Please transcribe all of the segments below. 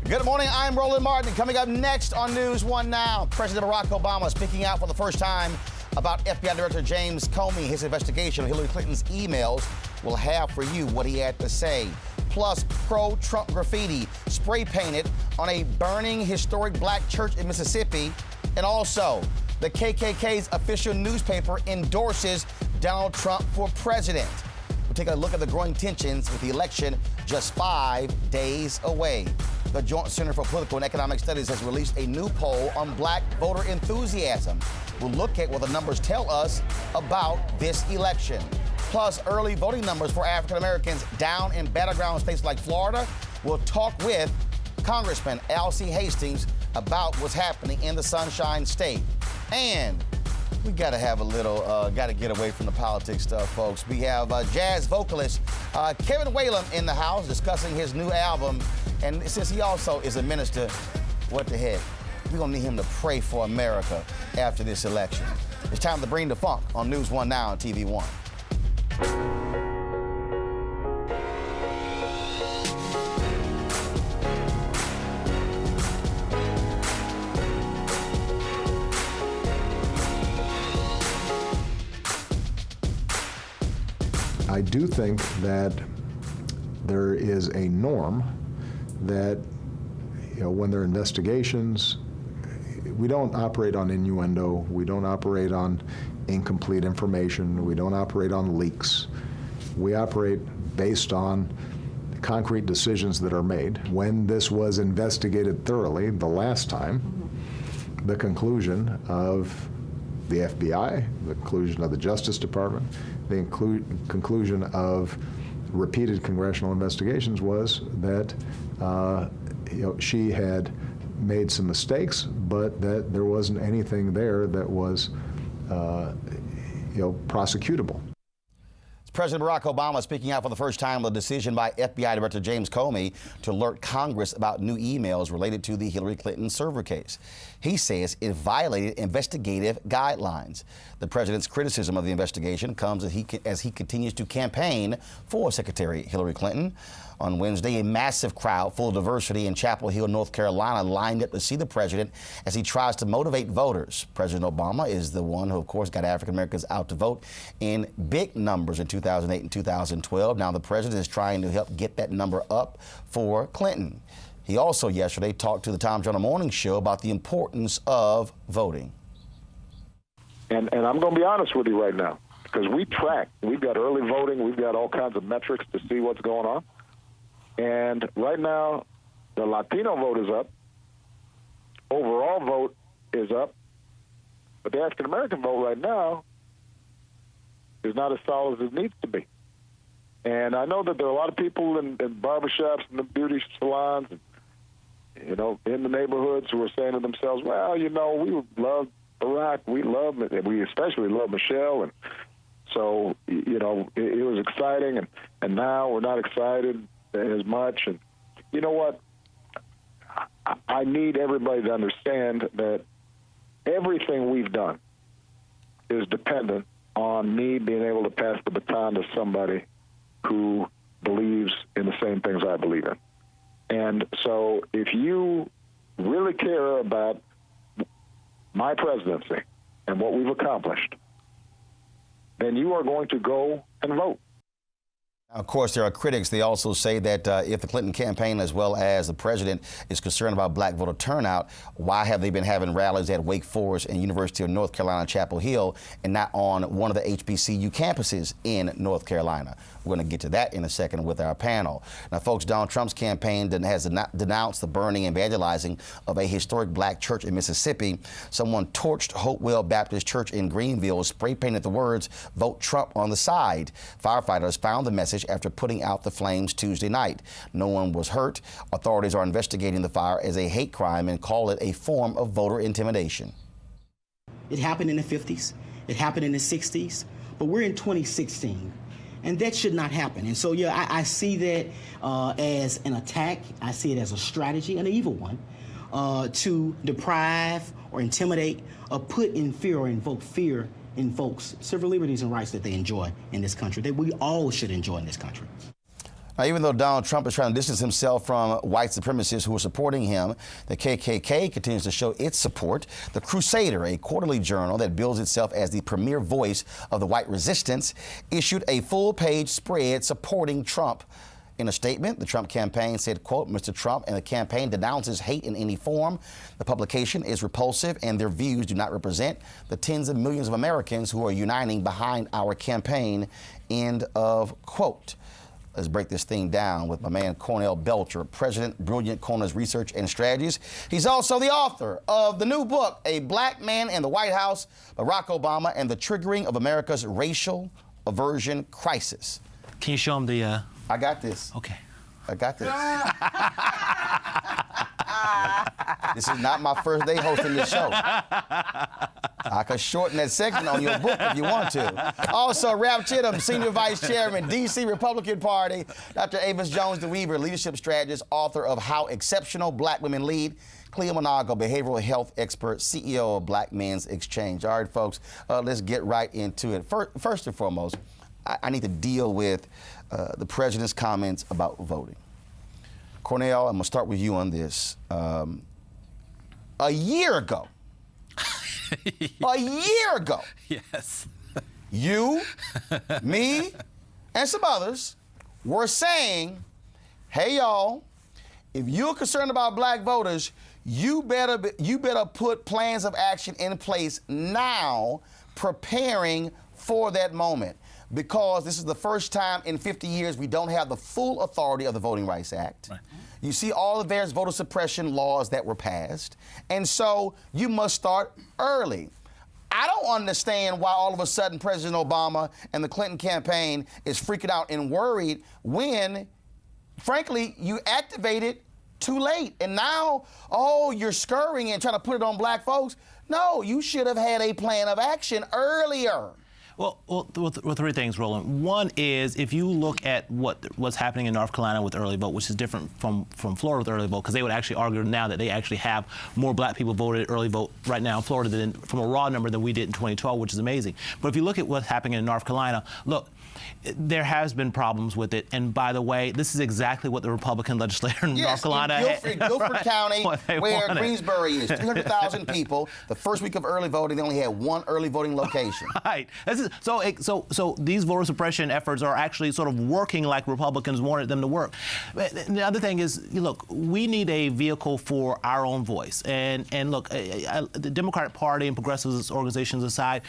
Good morning, I'm Roland Martin. Coming up next on News One Now, President Barack Obama speaking out for the first time about FBI Director James Comey, his investigation of Hillary Clinton's emails. We'll have for you what he had to say. Plus, pro-Trump graffiti spray painted on a burning historic black church in Mississippi. And also, the KKK's official newspaper endorses Donald Trump for president. We'll take a look at the growing tensions with the election just 5 days away. The Joint Center for Political and Economic Studies has released a new poll on black voter enthusiasm. We'll look at what the numbers tell us about this election. Plus, early voting numbers for African Americans down in battleground states like Florida. We'll talk with Congressman Alcee Hastings about what's happening in the Sunshine State. And we gotta have a little, gotta get away from the politics stuff, folks. We have jazz vocalist Kevin Whalum in the house discussing his new album. And since he also is a minister, what the heck? We're gonna need him to pray for America after this election. It's time to bring the funk on News One Now on TV One. I do think that there is a norm that, when there are investigations, we don't operate on innuendo, we don't operate on incomplete information, we don't operate on leaks. We operate based on concrete decisions that are made. When this was investigated thoroughly the last time, the conclusion of the FBI, the conclusion of the Justice Department, the conclusion of repeated congressional investigations was that she had made some mistakes, but that there wasn't anything there that was prosecutable. President Barack Obama speaking out for the first time on the decision by FBI Director James Comey to alert Congress about new emails related to the Hillary Clinton server case. He says it violated investigative guidelines. The president's criticism of the investigation comes as he continues to campaign for Secretary Hillary Clinton. On Wednesday, a massive crowd full of diversity in Chapel Hill, North Carolina, lined up to see the president as he tries to motivate voters. President Obama is the one who, of course, got African Americans out to vote in big numbers in 2008 and 2012. Now the president is trying to help get that number up for Clinton. He also yesterday talked to the Tom Joyner Morning Show about the importance of voting. And I'm going to be honest with you right now, because we've got early voting, we've got all kinds of metrics to see what's going on. And right now, the Latino vote is up, overall vote is up, but the African-American vote right now is not as solid as it needs to be. And I know that there are a lot of people in barbershops and the beauty salons, and, in the neighborhoods who are saying to themselves, well, we love Barack, we especially love Michelle, and so, it was exciting, and now we're not excited as much. And you know what? I need everybody to understand that everything we've done is dependent on me being able to pass the baton to somebody who believes in the same things I believe in. And so if you really care about my presidency and what we've accomplished, then you are going to go and vote. Of course, there are critics. They also say that if the Clinton campaign, as well as the president, is concerned about black voter turnout, why have they been having rallies at Wake Forest and University of North Carolina, Chapel Hill, and not on one of the HBCU campuses in North Carolina? We're going to get to that in a second with our panel. Now, folks, Donald Trump's campaign has denounced the burning and vandalizing of a historic black church in Mississippi. Someone torched Hopewell Baptist Church in Greenville, spray painted the words, "Vote Trump" on the side. Firefighters found the message after putting out the flames Tuesday night. No one was hurt. Authorities are investigating the fire as a hate crime and call it a form of voter intimidation. It happened in the 50s. It happened in the 60s. But we're in 2016. And that should not happen. And so, I see that as an attack. I see it as a strategy, an evil one, to deprive or intimidate or put in fear or invoke fear in folks' civil liberties and rights that they enjoy in this country, that we all should enjoy in this country. Now, even though Donald Trump is trying to distance himself from white supremacists who are supporting him, the KKK continues to show its support. The Crusader, a quarterly journal that bills itself as the premier voice of the white resistance, issued a full-page spread supporting Trump. In a statement, the Trump campaign said, quote, Mr. Trump and the campaign denounces hate in any form. The publication is repulsive and their views do not represent the tens of millions of Americans who are uniting behind our campaign, end of quote. Let's break this thing down with my man Cornell Belcher, President, Brilliant Corners Research and Strategies. He's also the author of the new book, A Black Man in the White House, Barack Obama and the Triggering of America's Racial Aversion Crisis. Can you show him the... I got this. Okay. I got this. This is not my first day hosting this show. I could shorten that segment on your book if you want to. Also, Ralph Chittum, Senior Vice Chairman, D.C. Republican Party. Dr. Avis Jones-DeWeaver, Leadership Strategist, author of How Exceptional Black Women Lead. Cleo Monago, Behavioral Health Expert, CEO of Black Men's Exchange. All right, folks, let's get right into it. First and foremost, I need to deal with the president's comments about voting. Cornell, I'm going to start with you on this. A year ago, Yes. you, me, and some others were saying, hey, y'all, if you're concerned about black voters, you better put plans of action in place now, preparing for that moment. Because this is the first time in 50 years we don't have the full authority of the Voting Rights Act. Right. You see all the various voter suppression laws that were passed. And so you must start early. I don't understand why all of a sudden President Obama and the Clinton campaign is freaking out and worried when, frankly, you activated too late. And now, oh, you're scurrying and trying to put it on black folks. No, you should have had a plan of action earlier. Well, three things, Roland. One is if you look at what's happening in North Carolina with early vote, which is different from Florida with early vote, because they would actually argue now that they actually have more black people voted early vote right now in Florida than from a raw number than we did in 2012, which is amazing. But if you look at what's happening in North Carolina, look, there has been problems with it. And by the way, this is exactly what the Republican legislature in North Carolina in Guilford County, where Greensboro is, 300,000 people. The first week of early voting, they only had one early voting location. Right. So these voter suppression efforts are actually sort of working like Republicans wanted them to work. The other thing is, look, we need a vehicle for our own voice. And look, the Democratic Party and progressive organizations aside,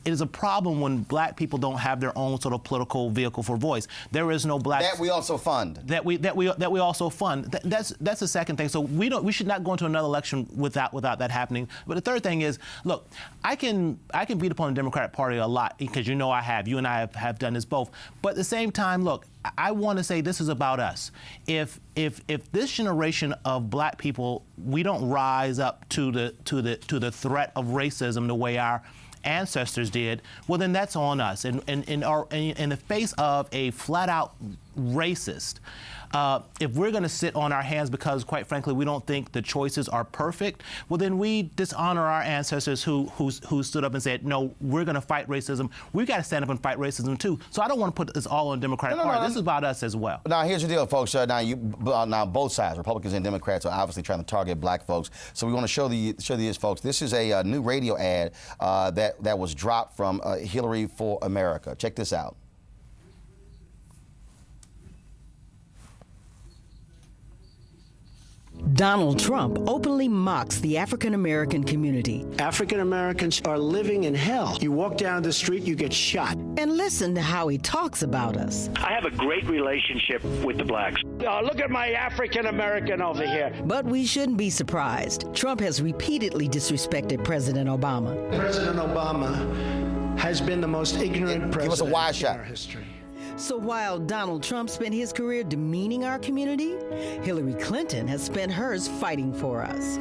it is a problem when black people don't have their own sort of political vehicle for voice. There is no black that we also fund. That we also fund. That's the second thing. So we should not go into another election without that happening. But the third thing is, look, I can beat upon the Democratic Party a lot because you and I have done this both. But at the same time, look, I want to say this is about us. If this generation of black people, we don't rise up to the threat of racism the way our ancestors did, well, then that's on us. And in the face of a flat-out racist, if we're going to sit on our hands because, quite frankly, we don't think the choices are perfect, well, then we dishonor our ancestors who stood up and said, no, we're going to fight racism. We've got to stand up and fight racism, too. So I don't want to put this all on the Democratic Party. This is about us as well. Now, here's the deal, folks. Now, both sides, Republicans and Democrats, are obviously trying to target black folks. So we want to show these folks. This is a new radio ad that was dropped from Hillary for America. Check this out. Donald Trump openly mocks the African American community. African Americans are living in hell. You walk down the street, you get shot. And listen to how he talks about us. I have a great relationship with the blacks. Look at my African American over here. But we shouldn't be surprised. Trump has repeatedly disrespected President Obama. President Obama has been the most ignorant president in our history. So while Donald Trump spent his career demeaning our community, Hillary Clinton has spent hers fighting for us.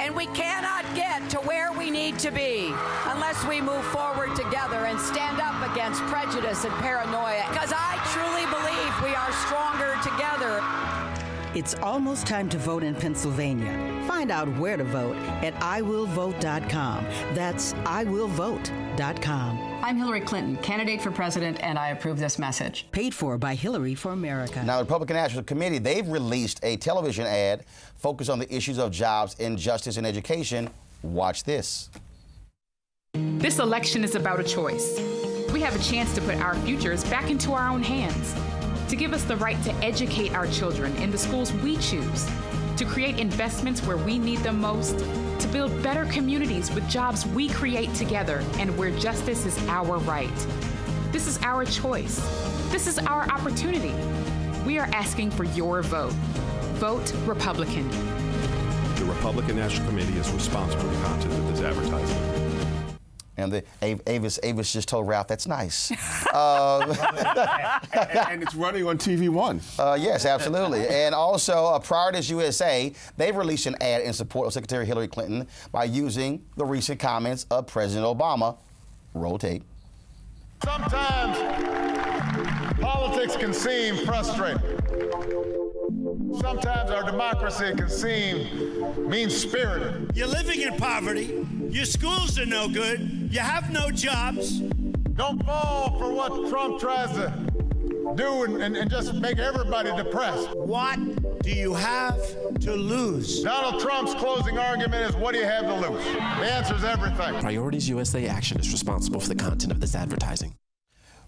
And we cannot get to where we need to be unless we move forward together and stand up against prejudice and paranoia, because I truly believe we are stronger together. It's almost time to vote in Pennsylvania. Find out where to vote at iwillvote.com. That's iwillvote.com. I'm Hillary Clinton, candidate for president, and I approve this message. Paid for by Hillary for America. Now, the Republican National Committee, they've released a television ad focused on the issues of jobs, injustice, and education. Watch this. This election is about a choice. We have a chance to put our futures back into our own hands, to give us the right to educate our children in the schools we choose, to create investments where we need them most, to build better communities with jobs we create together and where justice is our right. This is our choice. This is our opportunity. We are asking for your vote. Vote Republican. The Republican National Committee is responsible for the content of this advertising. And Avis just told Ralph, that's nice. And it's running on TV One. Yes, absolutely. And also, Priorities USA, they've released an ad in support of Secretary Hillary Clinton by using the recent comments of President Obama. Roll tape. Sometimes politics can seem frustrating. Sometimes our democracy can seem mean-spirited. You're living in poverty. Your schools are no good. You have no jobs. Don't fall for what Trump tries to do and just make everybody depressed. What do you have to lose? Donald Trump's closing argument is, what do you have to lose? The answer is everything. Priorities USA Action is responsible for the content of this advertising.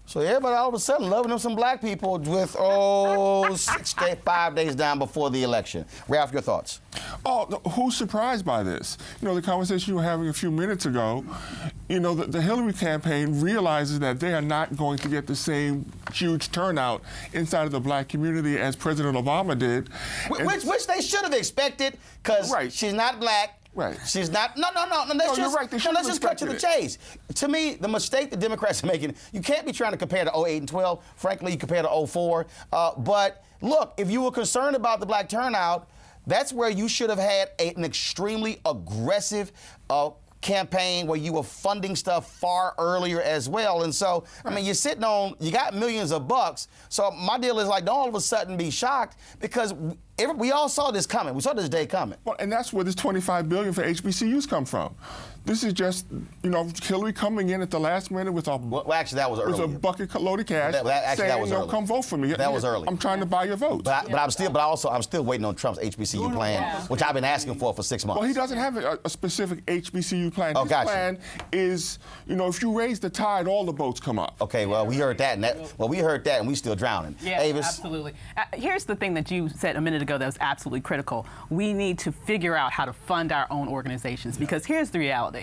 So everybody all of a sudden loving them some black people with, 5 days down before the election. Ralph, your thoughts? Oh, who's surprised by this? You know, the conversation you were having a few minutes ago, you know, the Hillary campaign realizes that they are not going to get the same huge turnout inside of the black community as President Obama did. Which they should have expected, because she's not black. Right. She's not. No. You're right. Let's just cut to the chase. To me, the mistake the Democrats are making, you can't be trying to compare to 08 and 12. Frankly, you compare to 04. But look, if you were concerned about the black turnout, that's where you should have had an extremely aggressive campaign where you were funding stuff far earlier as well. And so, I mean, you got millions of bucks. So my deal is like, don't all of a sudden be shocked, because we all saw this coming. We saw this day coming. Well, and that's where this $25 billion for HBCUs come from. This is just, you know, Hillary coming in at the last minute with a actually that was early. With a bucket load of cash, that was early. Come vote for me. That was early. I'm trying to buy your vote. But I'm still waiting on Trump's HBCU plan, which I've been asking for 6 months. Well, he doesn't have a specific HBCU plan. His plan is, you know, if you raise the tide, all the boats come up. Okay, well, we heard that, and we still drowning. Yeah, Avis? Absolutely. Here's the thing that you said a minute ago that was absolutely critical. We need to figure out how to fund our own organizations, because here's the reality.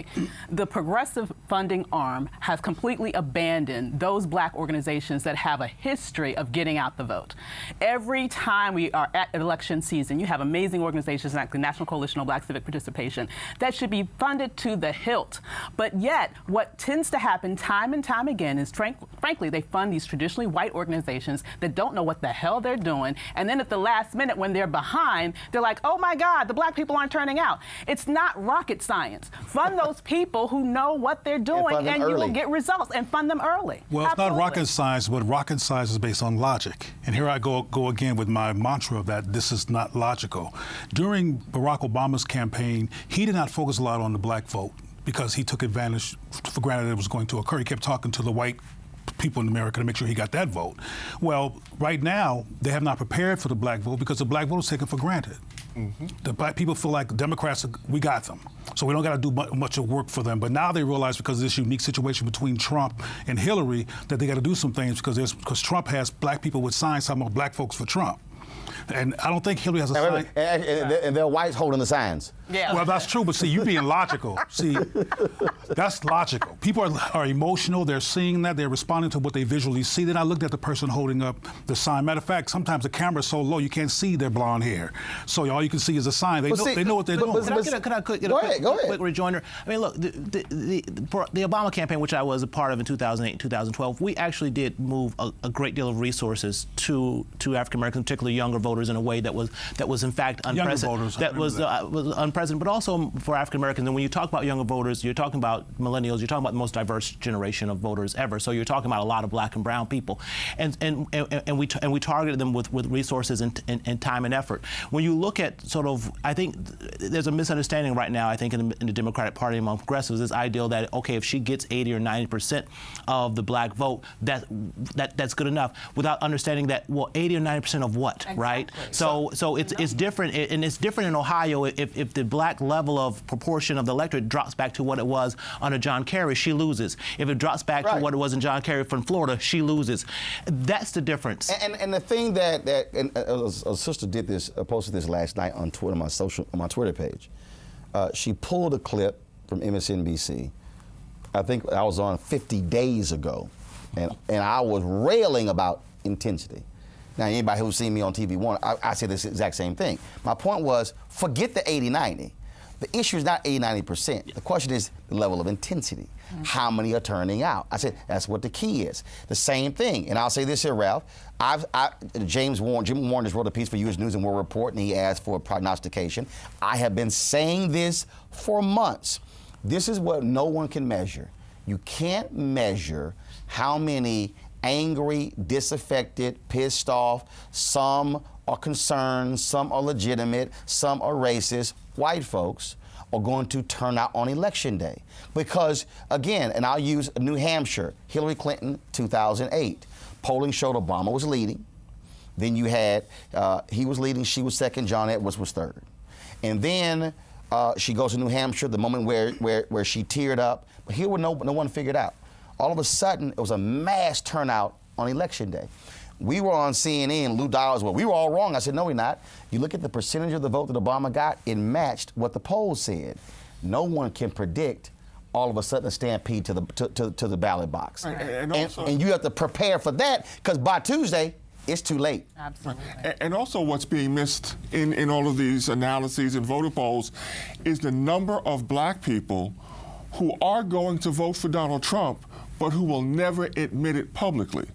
The progressive funding arm has completely abandoned those black organizations that have a history of getting out the vote. Every time we are at election season, you have amazing organizations like the National Coalition of Black Civic Participation that should be funded to the hilt. But yet, what tends to happen time and time again is, frankly, they fund these traditionally white organizations that don't know what the hell they're doing, and then at the last minute when they're behind, they're like, oh my God, the black people aren't turning out. It's not rocket science. Fund those people who know what they're doing, and you will get results, and fund them early. Well, it's not rocket science, but rocket science is based on logic. And here I go again with my mantra of that this is not logical. During Barack Obama's campaign, he did not focus a lot on the black vote because he took advantage for granted that it was going to occur. He kept talking to the white people in America to make sure he got that vote. Well, right now, they have not prepared for the black vote because the black vote is taken for granted. Mm-hmm. The black people feel like the Democrats, we got them. So we don't got to do much of work for them. But now they realize, because of this unique situation between Trump and Hillary, that they got to do some things because Trump has black people with signs talking about black folks for Trump. And I don't think Hillary has a sign. And they're whites holding the signs. Yeah. Well, that's true, but see, you being logical. See, that's logical. People are emotional. They're seeing that. They're responding to what they visually see. Then I looked at the person holding up the sign. Matter of fact, sometimes the camera's so low you can't see their blonde hair. So all you can see is the sign. They know what they're doing. Can I get a quick rejoinder? I mean, look, the Obama campaign, which I was a part of in 2008 and 2012, we actually did move a great deal of resources to African Americans, particularly younger voters, in a way that was in fact unprecedented. Was unprecedented president, but also for African Americans. And when you talk about younger voters, you're talking about millennials, you're talking about the most diverse generation of voters ever. So you're talking about a lot of black and brown people. And we targeted them with resources and time and effort. When you look at sort of, I think there's a misunderstanding right now, I think, in the Democratic Party among progressives, this ideal that, okay, if she gets 80 or 90% of the black vote, that's good enough, without understanding that, well, 80 or 90% of what, exactly. Right? So it's different, and it's different in Ohio. If the black level of proportion of the electorate drops back to what it was under John Kerry, she loses. If it drops back to what it was in John Kerry from Florida, she loses. That's the difference. And the thing that a sister did this, posted this last night on Twitter, on my Twitter page. She pulled a clip from MSNBC. I think I was on 50 days ago, and I was railing about intensity. Now, anybody who's seen me on TV One, I say this exact same thing. My point was, forget the 80-90. The issue is not 80-90%. The question is the level of intensity. Mm-hmm. How many are turning out? I said that's what the key is. The same thing, and I'll say this here, Ralph. Jim Warren just wrote a piece for U.S. News and World Report, and he asked for a prognostication. I have been saying this for months. This is what no one can measure. You can't measure how many angry, disaffected, pissed off, some are concerned, some are legitimate, some are racist, white folks are going to turn out on Election Day. Because, again, and I'll use New Hampshire, Hillary Clinton, 2008. Polling showed Obama was leading. Then you had, he was leading, she was second, John Edwards was third. And then she goes to New Hampshire, the moment where she teared up. But here, no one figured out. All of a sudden, it was a mass turnout on Election Day. We were on CNN, Lou Dowers, well, we were all wrong. I said, no, we're not. You look at the percentage of the vote that Obama got, it matched what the polls said. No one can predict all of a sudden a stampede to the ballot box. Right. And you have to prepare for that, because by Tuesday, it's too late. Absolutely. And also what's being missed in all of these analyses and voter polls is the number of black people who are going to vote for Donald Trump, but who will never admit it publicly.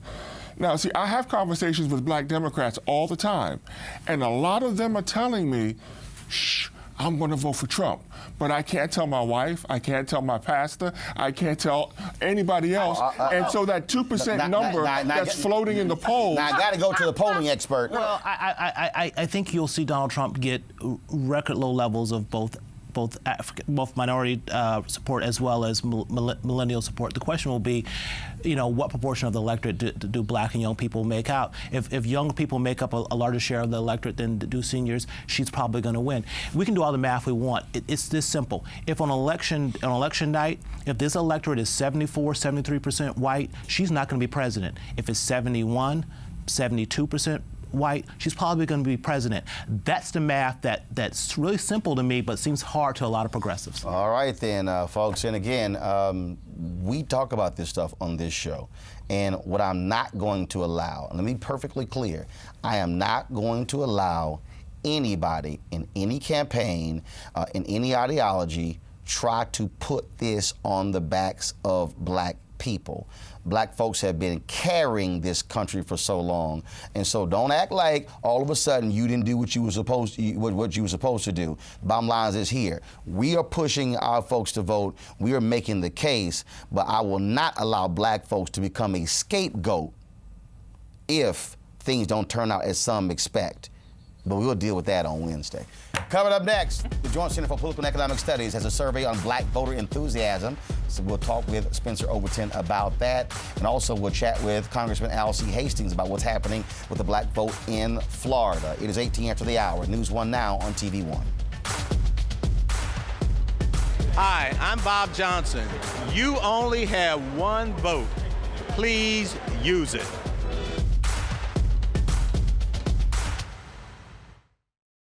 Now, see, I have conversations with black Democrats all the time, and a lot of them are telling me, shh, I'm going to vote for Trump. But I can't tell my wife, I can't tell my pastor, I can't tell anybody else. And so that 2% number that's floating in the polls. Now, I got to go to the polling expert. Well, I think you'll see Donald Trump get record low levels of both minority support as well as millennial support. The question will be, what proportion of the electorate do black and young people make out? If young people make up a larger share of the electorate than do seniors, she's probably going to win. We can do all the math we want. It's this simple. If on election night, if this electorate is 74, 73% white, she's not going to be president. If it's 71, 72% white, she's probably going to be president. That's the math that's really simple to me, but seems hard to a lot of progressives. All right then, folks. And again, we talk about this stuff on this show. And what I'm not going to allow, and let me be perfectly clear, I am not going to allow anybody in any campaign, in any ideology, try to put this on the backs of black people. Black folks have been carrying this country for so long, and so don't act like all of a sudden you didn't do what you were supposed to do. Bottom line is here: we are pushing our folks to vote. We are making the case, but I will not allow black folks to become a scapegoat if things don't turn out as some expect. But we'll deal with that on Wednesday. Coming up next, the Joint Center for Political and Economic Studies has a survey on black voter enthusiasm. So we'll talk with Spencer Overton about that. And also we'll chat with Congressman Al C. Hastings about what's happening with the black vote in Florida. It is 18 after the hour. News 1 now on TV 1. Hi, I'm Bob Johnson. You only have one vote. Please use it.